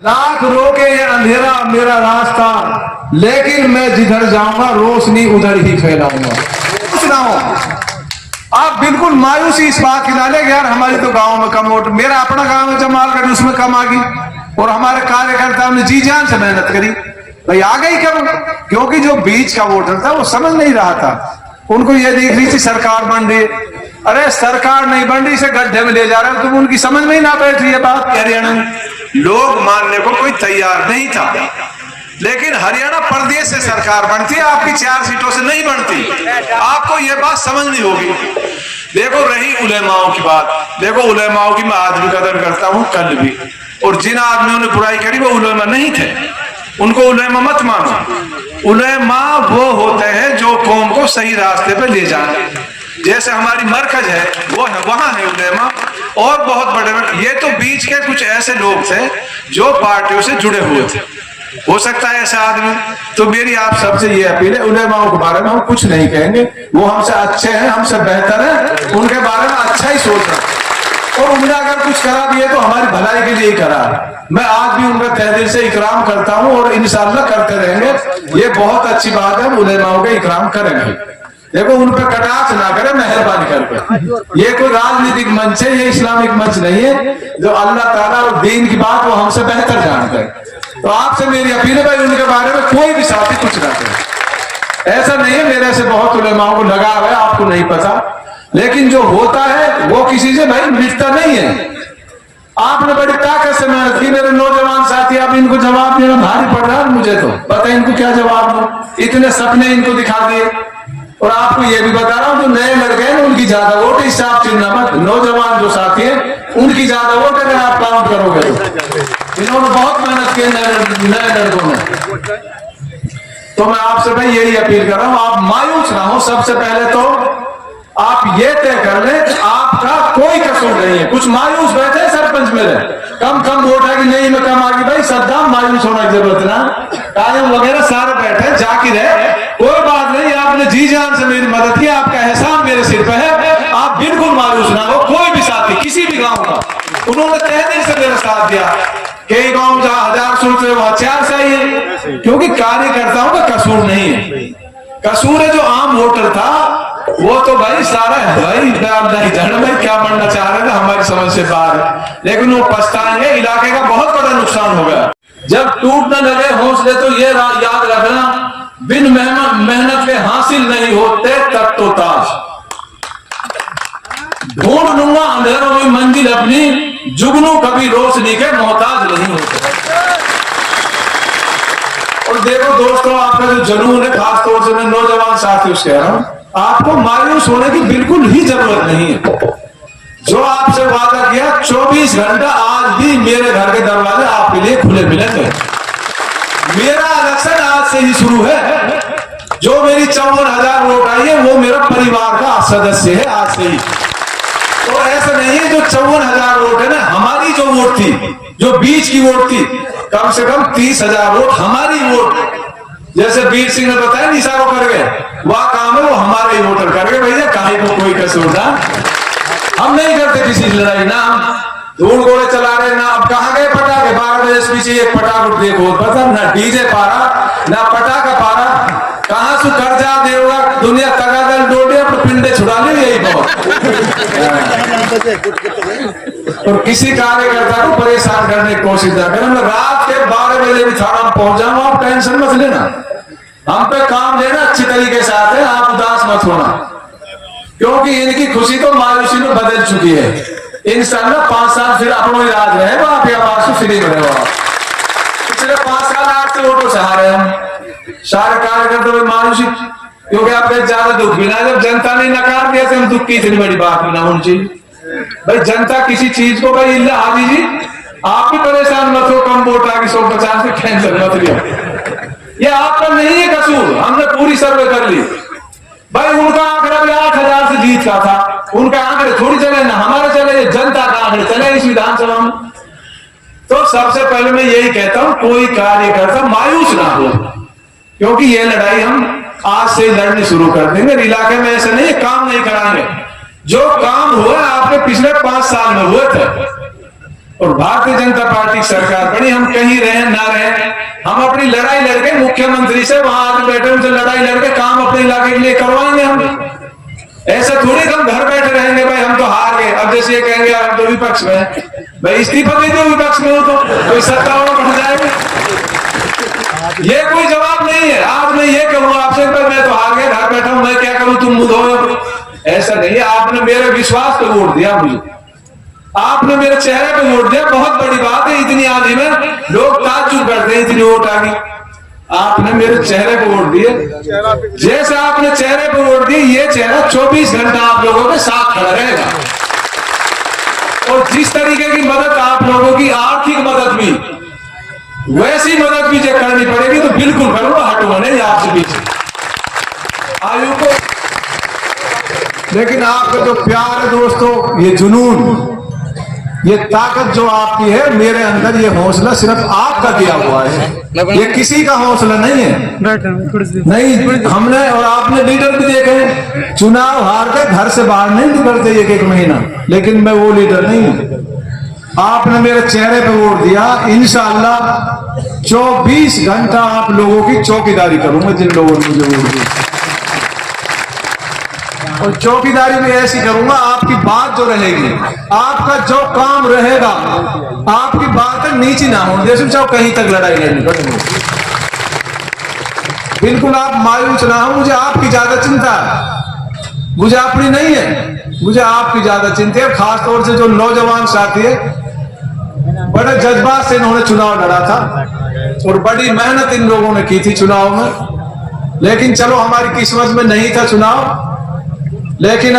लाख रोके ये अंधेरा मेरा रास्ता, लेकिन मैं जिधर जाऊंगा रोशनी उधर ही फैलाऊंगा। कुछ ना हो, आप बिल्कुल मायूसी इस बात की ना ले यार हमारी तो गांव में कम वोट, मेरा अपना गांव में जमालगढ़ उसमें कम आ गई और हमारे कार्यकर्ताओं ने जी जान से मेहनत करी, भाई आ गई कम। क्योंकि जो बीच का वोटर था वो समझ नहीं रहा था, उनको ये देख रही थी सरकार बन रही, अरे सरकार नहीं बन रही, इसे गड्ढे में ले जा रहे हो तुम, उनकी समझ में ही ना बैठ रही है बात। हरियाणा में लोग मानने को कोई तैयार नहीं था, लेकिन हरियाणा प्रदेश से सरकार बनती है, आपकी 4 सीटों से नहीं बनती। आपको ये बात समझनी होगी। देखो रही उलेमाओं की बात, देखो उलेमाओं की मैं आज भी कदर करता हूं, कल भी, और जिन आदमियों ने बुराई करी वो उलेमा नहीं थे, उनको उलेमा मत मानो। उलेमा वो होते हैं जो कौम को सही रास्ते पे ले जाए, जैसे हमारी मरकज है वो है, वहां है उलेमा और बहुत बड़े बड़े। ये तो बीच के कुछ ऐसे लोग थे जो पार्टियों से जुड़े हुए थे, हो सकता है ऐसा आदमी। तो मेरी आप सबसे ये अपील है, उलेमाओं के बारे में हम कुछ नहीं कहेंगे, वो हमसे अच्छे हैं, हमसे बेहतर है, उनके बारे में अच्छा ही सोचना, और उन्होंने अगर कुछ करा भी है तो हमारी भलाई के लिए करा है। मैं आज भी उनका तहे दिल से इकराम करता हूं और इंशाअल्लाह करते रहेंगे। ये बहुत अच्छी बात है, उलेमाओं का इकराम करेंगे। देखो उन पर कटाक्ष ना करें मेहरबानी करके, ये कोई राजनीतिक मंच है, ये इस्लामिक मंच नहीं है। जो अल्लाह ताला और दीन की बात वो हमसे बेहतर जानते हैं। तो आपसे मेरी अपील है भाई उनके बारे में कोई भी साथी कुछ ना करे। ऐसा नहीं है मेरे से बहुत उलेमाओं को लगाव है, आपको नहीं पता, लेकिन जो होता है वो किसी से भाई मिटता नहीं है। आपने बड़ी ताकत से मेहनत की, मेरे नौजवान साथी, आप इनको जवाब देना भारी पड़ रहा है मुझे, तो बताए इनको क्या जवाब दो, इतने सपने इनको दिखा दिए। और आपको ये भी बता रहा हूं जो नए लड़के हैं उनकी ज्यादा वोट, इससे आप चिन्ह मत, नौजवान जो साथी है उनकी ज्यादा वोट अगर आप काउंट करोगे तो। इन्होंने बहुत मेहनत की नए लड़कों ने। तो मैं आपसे भाई यही अपील कर रहा हूं, आप मायूस ना हो। सबसे पहले तो आप ये तय कर लें कि आपका कोई कसूर नहीं है। कुछ मायूस बैठे सरपंच मेरे, कम वोट है कि नहीं में कम आ गई, भाई सद्दाम मायूस होने की जरूरत ना, कायम वगैरह सारे बैठे, जाकिर है, कोई बात नहीं, आपने जी जान से मेरी मदद की, आपका एहसान मेरे सिर पे है, आप बिल्कुल मायूस ना हो। कोई भी साथी किसी भी गांव का, उन्होंने तहे दिल से मेरा साथ दिया, कई गांव जहां 1000 सोचते वहां 4 सही है, क्योंकि कार्यकर्ताओं का कसूर नहीं है, कसूर है जो आम वोटर था वो तो भाई सारा है भाई, नहीं जाना भाई क्या बनना चाह रहे थे, हमारी समझ से बाहर है, लेकिन वो पछताएंगे, इलाके का बहुत बड़ा नुकसान हो गया। जब टूटने लगे हौसले तो ये याद रखना, बिन मेहनत के हासिल नहीं होते तब तो ताज, ढूंढ लूंगा अंधेरों में मंजिल अपनी, जुगनू कभी रोशनी के मोहताज नहीं होते। और देखो दोस्तों, आपका जो जुनून है, खासतौर से मैं नौजवान साथियों से कह रहा हूं, आपको मायूस होने की बिल्कुल ही जरूरत नहीं है। जो आपसे वादा किया 24 घंटा आज भी मेरे घर के दरवाजे आपके लिए खुले मिलेंगे। मेरा इलेक्शन आज से ही शुरू है, जो मेरी 54,000 वोट आई है वो मेरा परिवार का सदस्य है आज से ही। तो ऐसा नहीं है जो 54,000 वोट है ना, हमारी जो वोट थी, जो बीच की वोट थी, कम से कम 30,000 वोट हमारी वोट, जैसे वीर सिंह ने बताया निशारों कर गए, वह काम है वो हमारे ही वोटर कर गए। भैया कहीं को कोई कसूर ना, हम नहीं करते किसी की लड़ाई ना, हम धूल गोले चला रहे ना। अब कहाँ गए पटाखे, 12 बजे से पीछे एक पटाख देखो, पता ना डीजे पारा ना पटाखा पारा, कहाँ से कर्जा देगा दुनिया तगादल डोटे अपने पिंडे छुड़ा ले, यही बहुत। और किसी कार्यकर्ता को परेशान करने की कोशिश ना करें। मैं रात के 12 बजे भी थाना में पहुंच जाऊंगा, आप टेंशन मत लेना, हम पे काम लेना अच्छी तरीके से आते हैं, आप उदास मत होना, क्योंकि इनकी खुशी तो मायूसी में बदल चुकी है। इंशाअल्लाह 5 साल फिर अपनों ही राज रहे, आप या बात से फ्री में रहो। पिछले 5 साल 8 वोटों से हारे हम सारे कार्यकर्ता में मायूसी, क्योंकि आप ज्यादा दुख भी ना, जब जनता ने नकार दिया तो हम दुख की इतनी बड़ी बात भी ना होनी चाहिए। भाई जनता किसी चीज को भाई इल्ला आ दीजिए, आप भी परेशान मत हो, कम वोट आ गई 150 से कैंसिल मत लिया, ये आपका नहीं है कसूर, हमने पूरी सर्वे कर ली। भाई उनका आंकड़ा भी 8,000 से जीत का था, उनका आंकड़े थोड़ी चले ना हमारे चले, जनता का आंकड़े चले इस विधानसभा में। तो सबसे पहले मैं यही कहता हूं, कोई कार्यकर्ता मायूस ना हो, क्योंकि ये लड़ाई हम आज से लड़नी शुरू कर देंगे। इलाके में ऐसे नहीं काम नहीं कराएंगे, जो काम हुआ आपके पिछले 5 साल में हुए थे, और भारतीय जनता पार्टी सरकार बनी, हम कहीं रहे ना रहे, हम अपनी लड़ाई लड़के मुख्यमंत्री से वहां आके बैठे, उनसे लड़ाई लड़के काम अपने इलाके के लिए करवाएंगे हम। ऐसा थोड़ी हम घर बैठे रहेंगे भाई हम तो हार गए। अब जैसे ये कहेंगे हम तो विपक्ष में हैं, भाई इस्तीफा दे दो विपक्ष में हो तो कोई सत्ता और बढ़ जाएगी। ये कोई जवाब नहीं है। आज मैं ये कहूंगा आपसे, मैं तो हार गया, घर बैठा हूं, मैं क्या करूं, तुम मुंह धो। ऐसा नहीं है। आपने मेरे विश्वास पे वोट दिया, मुझे आपने मेरे चेहरे पे वोट दिया, बहुत बड़ी बात है। इतनी आंधी में लोग ताज्जुब करते हैं, इतनी वोट आ गई। आपने मेरे चेहरे पे वोट दिए, जैसे आपने चेहरे पे वोट दिए, ये चेहरा 24 घंटा आप लोगों के साथ खड़ा रहेगा। और जिस तरीके की मदद आप लोगों की, आर्थिक मदद भी, वैसी मदद भी जो करनी पड़ेगी तो बिल्कुल करूंगा, हटूंगा नहीं आपसे पीछे आयु को। लेकिन आपका जो प्यार है दोस्तों, ये जुनून, ये ताकत जो आपकी है मेरे अंदर, ये हौसला सिर्फ आपका दिया हुआ है, ये किसी का हौसला नहीं है। नहीं, हमने और आपने लीडर भी देखे हैं, चुनाव हार के घर से बाहर नहीं निकलते एक महीना, लेकिन मैं वो लीडर नहीं हूं। आपने मेरे चेहरे पे वोट दिया, इंशाअल्लाह 24 घंटा आप लोगों की चौकीदारी करूंगा, जिन लोगों ने मुझे वोट दिया। और चौकीदारी भी ऐसी करूंगा, आपकी बात जो रहेगी, आपका जो काम रहेगा, आपकी बात नीची ना हो, जैसे चाहो कहीं तक लड़ाई लड़नी पड़ेगी। बिल्कुल आप मायूस ना हो, मुझे आपकी ज्यादा चिंता है, मुझे अपनी नहीं है, मुझे आपकी ज्यादा चिंता है। खासतौर से जो नौजवान साथी है, बड़े जज्बात से इन्होंने चुनाव लड़ा था और बड़ी मेहनत इन लोगों ने की थी चुनाव में। लेकिन चलो हमारी किस्मत में नहीं था चुनाव, लेकिन